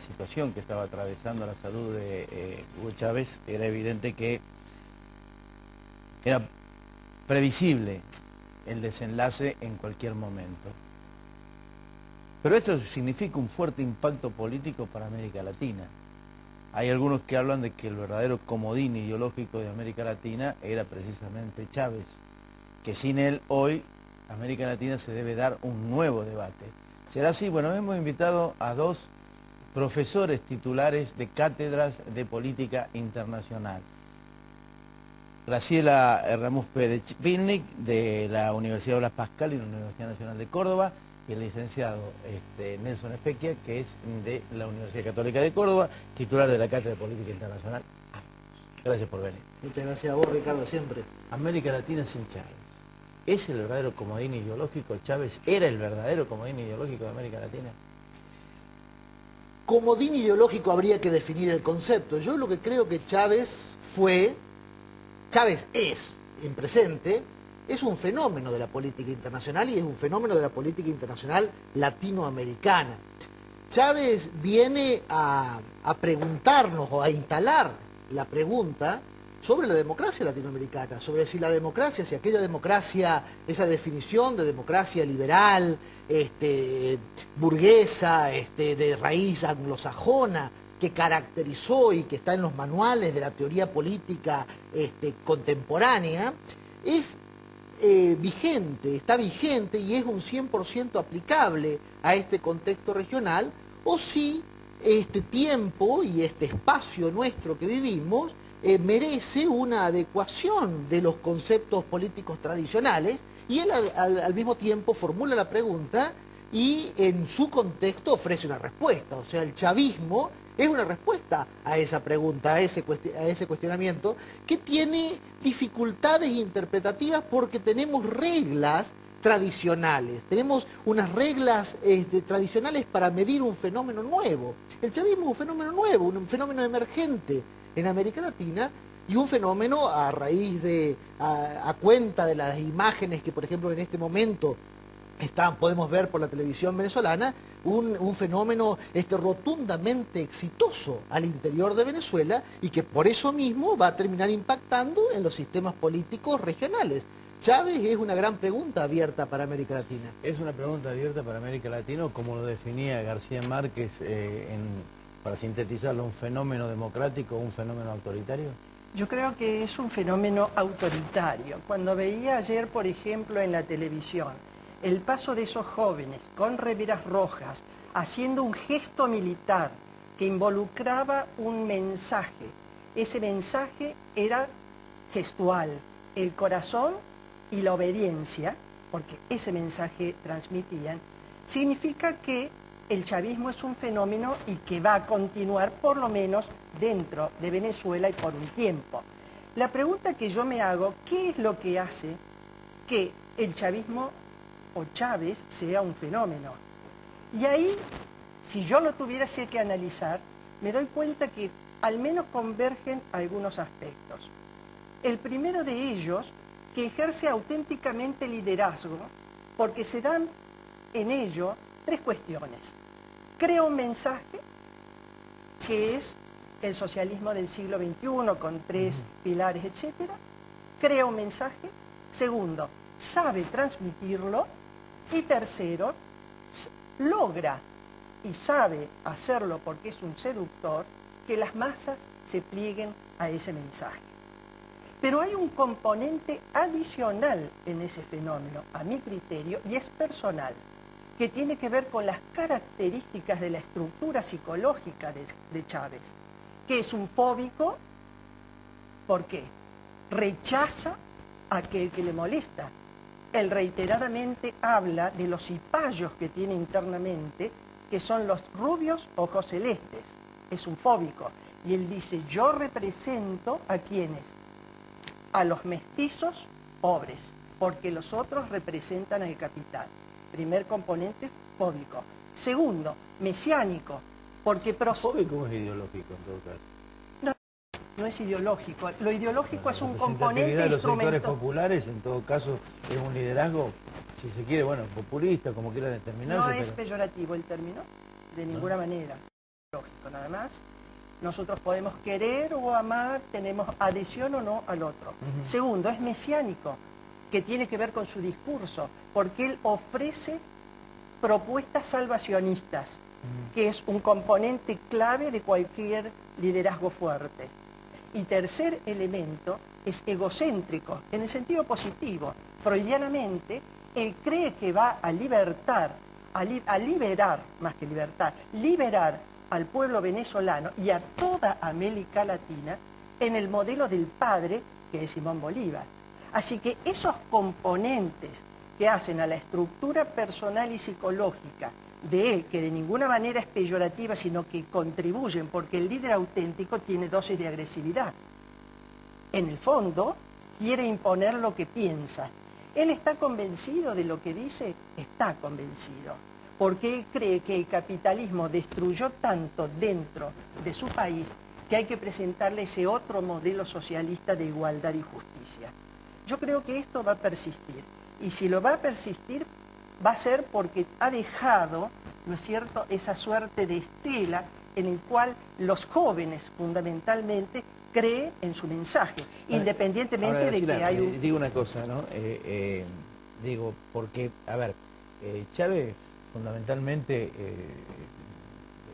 situación que estaba atravesando la salud de Hugo Chávez, era evidente que era previsible el desenlace en cualquier momento. Pero esto significa un fuerte impacto político para América Latina. Hay algunos que hablan de que el verdadero comodín ideológico de América Latina era precisamente Chávez, que sin él hoy América Latina se debe dar un nuevo debate. ¿Será así? Bueno, hemos invitado a dos profesores titulares de cátedras de política internacional. Graciela Ramos Pérez-Pilnik, de la Universidad Blas Pascal y la Universidad Nacional de Córdoba, y el licenciado Nelson Especchia, que es de la Universidad Católica de Córdoba, titular de la Cátedra de Política Internacional. Gracias por venir. Muchas gracias a vos, Ricardo, siempre. América Latina sin Chávez. ¿Es el verdadero comodín ideológico? ¿Chávez era el verdadero comodín ideológico de América Latina? Comodín ideológico habría que definir el concepto. Yo lo que creo que Chávez es, en presente, es un fenómeno de la política internacional y es un fenómeno de la política internacional latinoamericana. Chávez viene a preguntarnos o a instalar la pregunta sobre la democracia latinoamericana, sobre si la democracia, si aquella democracia, esa definición de democracia liberal, burguesa, de raíz anglosajona, que caracterizó y que está en los manuales de la teoría política contemporánea, es vigente, está vigente y es un 100% aplicable a este contexto regional, o si este tiempo y este espacio nuestro que vivimos merece una adecuación de los conceptos políticos tradicionales, y él al mismo tiempo formula la pregunta y en su contexto ofrece una respuesta. O sea, el chavismo es una respuesta a esa pregunta, a ese cuestionamiento, que tiene dificultades interpretativas porque tenemos reglas tradicionales, tenemos unas reglas tradicionales para medir un fenómeno nuevo. El chavismo es un fenómeno nuevo, un fenómeno emergente en América Latina, y un fenómeno a raíz a cuenta de las imágenes que, por ejemplo, en este momento podemos ver por la televisión venezolana, un fenómeno rotundamente exitoso al interior de Venezuela, y que por eso mismo va a terminar impactando en los sistemas políticos regionales. Chávez es una gran pregunta abierta para América Latina. ¿Es una pregunta abierta para América Latina, o como lo definía García Márquez, para sintetizarlo, un fenómeno democrático o un fenómeno autoritario? Yo creo que es un fenómeno autoritario. Cuando veía ayer, por ejemplo, en la televisión, el paso de esos jóvenes con remeras rojas, haciendo un gesto militar que involucraba un mensaje. Ese mensaje era gestual, el corazón y la obediencia, porque ese mensaje transmitían, significa que el chavismo es un fenómeno y que va a continuar por lo menos dentro de Venezuela y por un tiempo. La pregunta que yo me hago, ¿qué es lo que hace que el chavismo o Chávez sea un fenómeno? Y ahí, si yo lo tuviese que analizar, me doy cuenta que al menos convergen algunos aspectos. El primero de ellos, que ejerce auténticamente liderazgo, porque se dan en ello tres cuestiones. Crea un mensaje, que es el socialismo del siglo XXI, con tres pilares, etc. Crea un mensaje. Segundo, sabe transmitirlo. Y tercero, logra, y sabe hacerlo porque es un seductor, que las masas se plieguen a ese mensaje. Pero hay un componente adicional en ese fenómeno, a mi criterio, y es personal, que tiene que ver con las características de la estructura psicológica de Chávez, que es un fóbico. ¿Por qué? Rechaza a aquel que le molesta. Él reiteradamente habla de los cipayos que tiene internamente, que son los rubios ojos celestes. Es un fóbico. Y él dice, yo represento ¿a quiénes? A los mestizos pobres, porque los otros representan al capital. Primer componente, fóbico. Segundo, mesiánico, porque... ¿Fóbico es ideológico en todo caso? No es ideológico. Lo ideológico es un componente instrumento. Los sectores instrumento. populares, en todo caso, es un liderazgo, si se quiere, bueno, populista, como quiera determinarse. No es peyorativo el término, de ninguna manera. Lógico. nada más. Nosotros podemos querer o amar, tenemos adhesión o no al otro. Segundo, es mesiánico, que tiene que ver con su discurso, porque él ofrece propuestas salvacionistas, que es un componente clave de cualquier liderazgo fuerte. Y tercer elemento, es egocéntrico, en el sentido positivo. Freudianamente, él cree que va a libertar, a liberar, más que libertar, liberar al pueblo venezolano y a toda América Latina en el modelo del padre, que es Simón Bolívar. Así que esos componentes que hacen a la estructura personal y psicológica de él, que de ninguna manera es peyorativa, sino que contribuyen, porque el líder auténtico tiene dosis de agresividad. En el fondo, quiere imponer lo que piensa. ¿Él está convencido de lo que dice? Está convencido, porque él cree que el capitalismo destruyó tanto dentro de su país que hay que presentarle ese otro modelo socialista de igualdad y justicia. Yo creo que esto va a persistir, y si lo va a persistir, va a ser porque ha dejado, ¿no es cierto?, esa suerte de estela en el cual los jóvenes, fundamentalmente, creen en su mensaje, independientemente ahora, de que hay un... Digo una cosa, ¿no? Digo, porque, a ver, Chávez fundamentalmente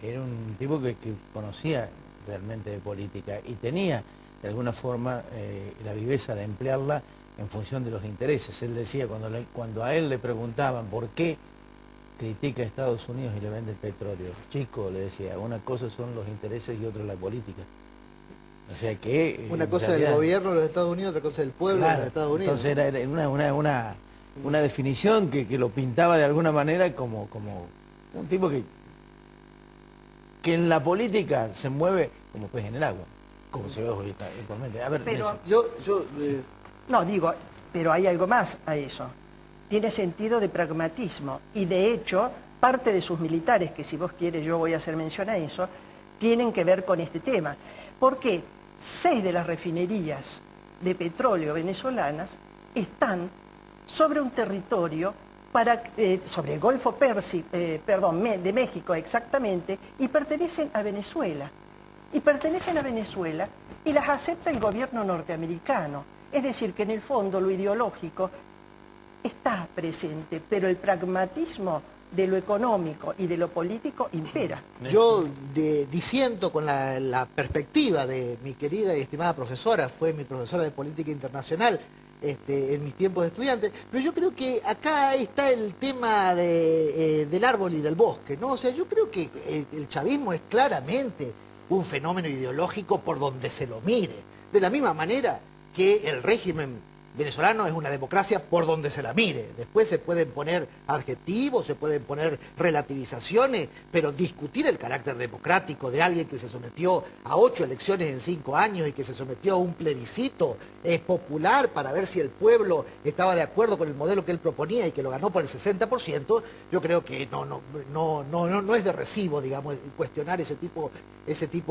era un tipo que conocía realmente de política y tenía, de alguna forma, la viveza de emplearla en función de los intereses. Él decía, cuando a él le preguntaban por qué critica a Estados Unidos y le vende el petróleo, chico, le decía, una cosa son los intereses y otra la política. O sea que... Una cosa es el gobierno de los Estados Unidos, otra cosa es el pueblo de los Estados Unidos. Entonces era una definición que lo pintaba de alguna manera como un tipo que en la política se mueve como pez en el agua, como se ve ahorita actualmente. A ver, pero, sí. No, digo, pero hay algo más a eso. Tiene sentido de pragmatismo y de hecho parte de sus militares, que si vos quieres yo voy a hacer mención a eso, tienen que ver con este tema. Porque 6 de las refinerías de petróleo venezolanas están sobre un territorio sobre el Golfo Pérsico, de México exactamente, y pertenecen a Venezuela. Y pertenecen a Venezuela y las acepta el gobierno norteamericano. Es decir, que en el fondo lo ideológico está presente, pero el pragmatismo de lo económico y de lo político impera. Yo disiento con la perspectiva de mi querida y estimada profesora, fue mi profesora de política internacional en mis tiempos de estudiante, pero yo creo que acá está el tema del árbol y del bosque, ¿no? O sea, yo creo que el chavismo es claramente un fenómeno ideológico por donde se lo mire, de la misma manera que el régimen venezolano es una democracia por donde se la mire. Después se pueden poner adjetivos, se pueden poner relativizaciones, pero discutir el carácter democrático de alguien que se sometió a 8 elecciones en 5 años y que se sometió a un plebiscito popular para ver si el pueblo estaba de acuerdo con el modelo que él proponía y que lo ganó por el 60%, yo creo que no es de recibo, digamos, cuestionar ese tipo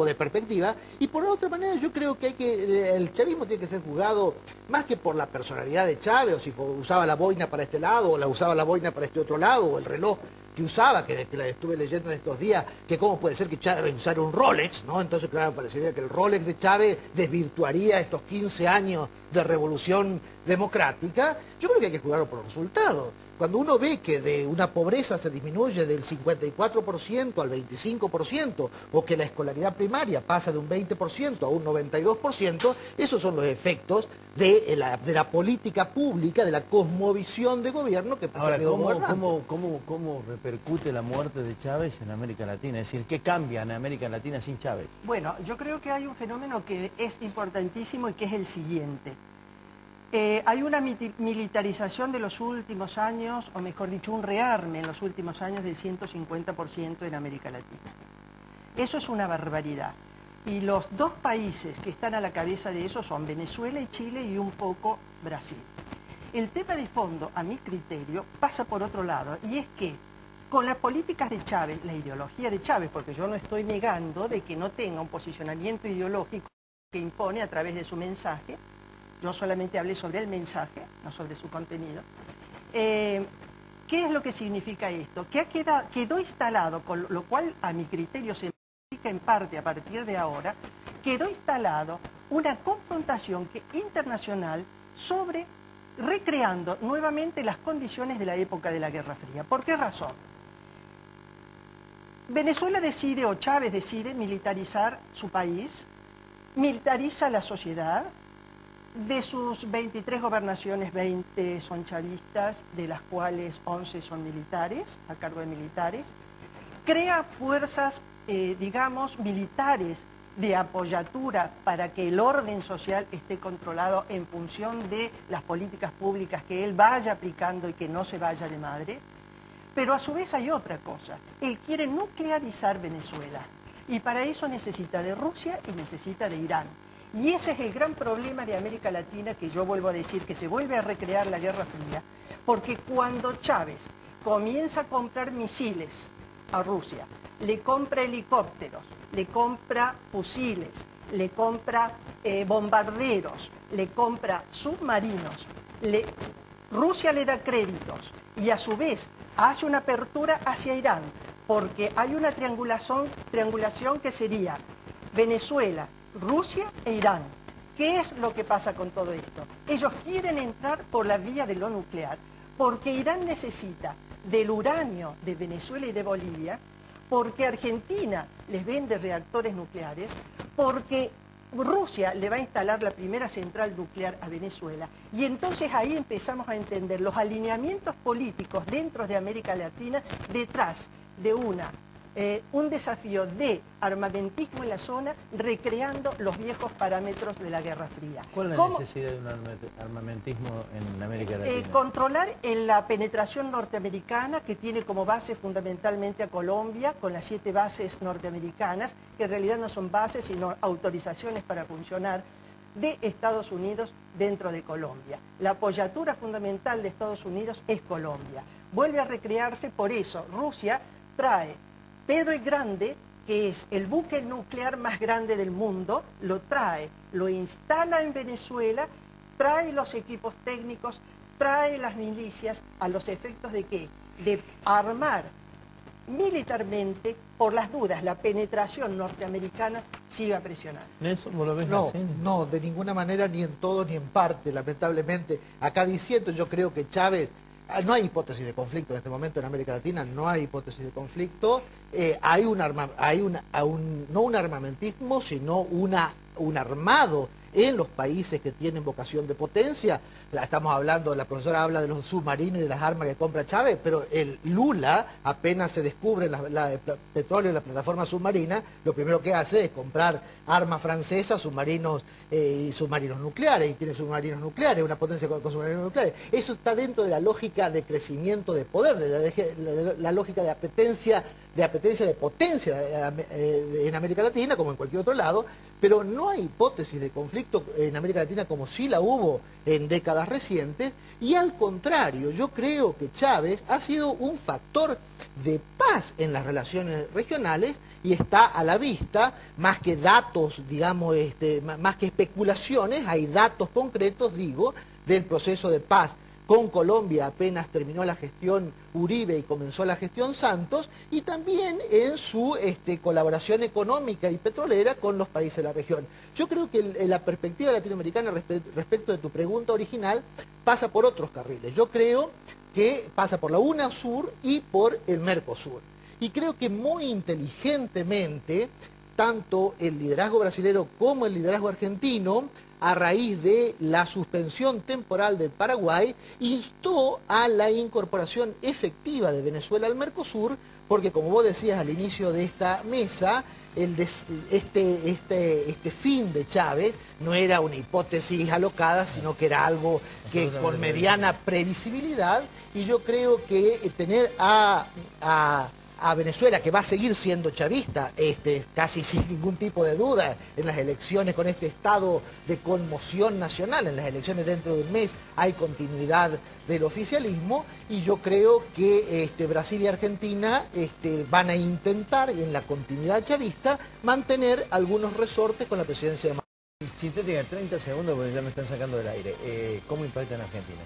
de perspectiva. Y por otra manera, yo creo que el chavismo tiene que ser juzgado más que por la personalidad de Chávez, o si usaba la boina para este lado, o la usaba la boina para este otro lado, o el reloj que usaba, que la estuve leyendo en estos días, que cómo puede ser que Chávez usara un Rolex, ¿no? Entonces, claro, parecería que el Rolex de Chávez desvirtuaría estos 15 años de revolución democrática. Yo creo que hay que jugarlo por los resultados. Cuando uno ve que de una pobreza se disminuye del 54% al 25%, o que la escolaridad primaria pasa de un 20% a un 92%, esos son los efectos de la política pública, de la cosmovisión de gobierno que ahora, ¿cómo repercute la muerte de Chávez en América Latina? Es decir, ¿qué cambia en América Latina sin Chávez? Bueno, yo creo que hay un fenómeno que es importantísimo y que es el siguiente. Hay una militarización de los últimos años, o mejor dicho, un rearme en los últimos años del 150% en América Latina. Eso es una barbaridad. Y los 2 países que están a la cabeza de eso son Venezuela y Chile y un poco Brasil. El tema de fondo, a mi criterio, pasa por otro lado, y es que con las políticas de Chávez, la ideología de Chávez, porque yo no estoy negando de que no tenga un posicionamiento ideológico que impone a través de su mensaje. Yo solamente hablé sobre el mensaje, no sobre su contenido. ¿Qué es lo que significa esto? Que quedó instalado, con lo cual a mi criterio se significa en parte a partir de ahora, quedó instalado una confrontación internacional sobre recreando nuevamente las condiciones de la época de la Guerra Fría. ¿Por qué razón? Venezuela decide, o Chávez decide, militarizar su país, militariza la sociedad. De sus 23 gobernaciones, 20 son chavistas, de las cuales 11 son militares, a cargo de militares. Crea fuerzas, digamos, militares de apoyatura para que el orden social esté controlado en función de las políticas públicas que él vaya aplicando y que no se vaya de madre. Pero a su vez hay otra cosa. Él quiere nuclearizar Venezuela y para eso necesita de Rusia y necesita de Irán. Y ese es el gran problema de América Latina, que yo vuelvo a decir que se vuelve a recrear la Guerra Fría, porque cuando Chávez comienza a comprar misiles a Rusia, le compra helicópteros, le compra fusiles, le compra bombarderos, le compra submarinos, Rusia le da créditos y a su vez hace una apertura hacia Irán, porque hay una triangulación que sería Venezuela, Rusia e Irán. ¿Qué es lo que pasa con todo esto? Ellos quieren entrar por la vía de lo nuclear, porque Irán necesita del uranio de Venezuela y de Bolivia, porque Argentina les vende reactores nucleares, porque Rusia le va a instalar la primera central nuclear a Venezuela. Y entonces ahí empezamos a entender los alineamientos políticos dentro de América Latina detrás de un desafío de armamentismo en la zona, recreando los viejos parámetros de la Guerra Fría. ¿Cuál es la necesidad de un armamentismo en América Latina? Controlar la penetración norteamericana, que tiene como base fundamentalmente a Colombia, con las 7 bases norteamericanas, que en realidad no son bases, sino autorizaciones para funcionar, de Estados Unidos dentro de Colombia. La apoyatura fundamental de Estados Unidos es Colombia. Vuelve a recrearse, por eso Rusia trae Pedro el Grande, que es el buque nuclear más grande del mundo, lo trae, lo instala en Venezuela, trae los equipos técnicos, trae las milicias, ¿a los efectos de qué? De armar militarmente, por las dudas, la penetración norteamericana siga presionando. ¿Nelson, vos lo ves No, así? no, de ninguna manera, ni en todo ni en parte, lamentablemente. Acá diciendo, yo creo que Chávez... No hay hipótesis de conflicto en este momento en América Latina, no hay hipótesis de conflicto. Hay no un armamentismo, sino un armado en los países que tienen vocación de potencia. Estamos hablando, la profesora habla de los submarinos y de las armas que compra Chávez, pero el Lula, apenas se descubre el petróleo en la plataforma submarina, lo primero que hace es comprar armas francesas, submarinos y submarinos nucleares, y tiene submarinos nucleares, una potencia con submarinos nucleares. Eso está dentro de la lógica de crecimiento de poder, de la lógica de apetencia de potencia en América Latina, como en cualquier otro lado, pero no hay hipótesis de conflicto en América Latina como sí la hubo en décadas recientes, y al contrario, yo creo que Chávez ha sido un factor de paz en las relaciones regionales y está a la vista, más que datos, digamos, más que especulaciones, hay datos concretos, digo, del proceso de paz con Colombia apenas terminó la gestión Uribe y comenzó la gestión Santos, y también en su colaboración económica y petrolera con los países de la región. Yo creo que la perspectiva latinoamericana respecto de tu pregunta original pasa por otros carriles. Yo creo que pasa por la UNASUR y por el Mercosur. Y creo que muy inteligentemente, tanto el liderazgo brasilero como el liderazgo argentino, a raíz de la suspensión temporal del Paraguay, instó a la incorporación efectiva de Venezuela al Mercosur, porque como vos decías al inicio de esta mesa, este fin de Chávez no era una hipótesis alocada, sino que era algo que con mediana previsibilidad, y yo creo que tener a Venezuela, que va a seguir siendo chavista, casi sin ningún tipo de duda, en las elecciones, con este estado de conmoción nacional, en las elecciones dentro de un mes hay continuidad del oficialismo, y yo creo que Brasil y Argentina van a intentar, en la continuidad chavista, mantener algunos resortes con la presidencia de Maduro. Sintética, 30 segundos porque ya me están sacando del aire. ¿Cómo impacta en Argentina?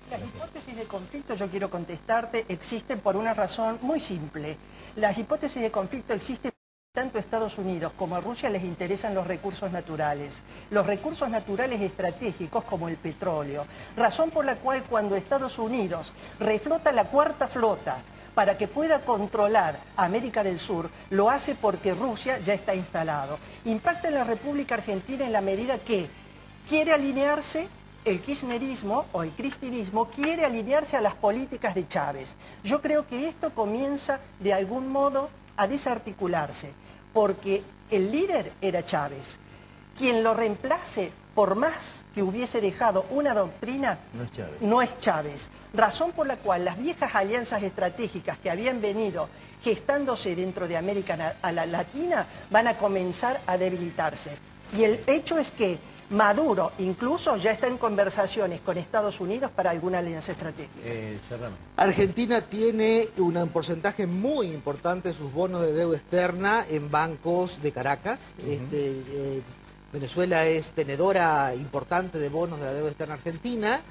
Las hipótesis de conflicto, yo quiero contestarte, existen por una razón muy simple. Las hipótesis de conflicto existen tanto a Estados Unidos como a Rusia les interesan los recursos naturales estratégicos como el petróleo, razón por la cual cuando Estados Unidos reflota la cuarta flota para que pueda controlar América del Sur, lo hace porque Rusia ya está instalado. Impacta en la República Argentina en la medida que quiere alinearse, el kirchnerismo o el cristinismo quiere alinearse a las políticas de Chávez. Yo creo que esto comienza de algún modo a desarticularse, porque el líder era Chávez. Quien lo reemplace, por más que hubiese dejado una doctrina, no es Chávez. Razón por la cual las viejas alianzas estratégicas que habían venido gestándose dentro de América Latina van a comenzar a debilitarse. Y el hecho es que Maduro incluso ya está en conversaciones con Estados Unidos para alguna alianza estratégica. Argentina tiene un porcentaje muy importante de sus bonos de deuda externa en bancos de Caracas. Venezuela es tenedora importante de bonos de la deuda externa argentina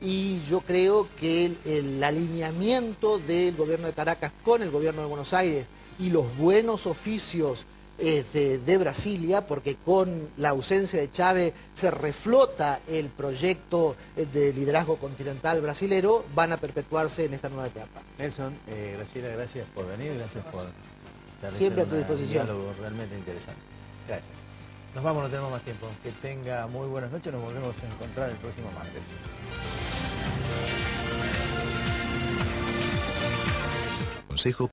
y yo creo que el alineamiento del gobierno de Caracas con el gobierno de Buenos Aires y los buenos oficios de Brasilia, porque con la ausencia de Chávez se reflota el proyecto de liderazgo continental brasilero, van a perpetuarse en esta nueva etapa. Nelson, Graciela, gracias por venir, gracias por siempre a tu disposición. Un diálogo realmente interesante. Gracias. Nos vamos, no tenemos más tiempo. Que tenga muy buenas noches, nos volvemos a encontrar el próximo martes. Consejo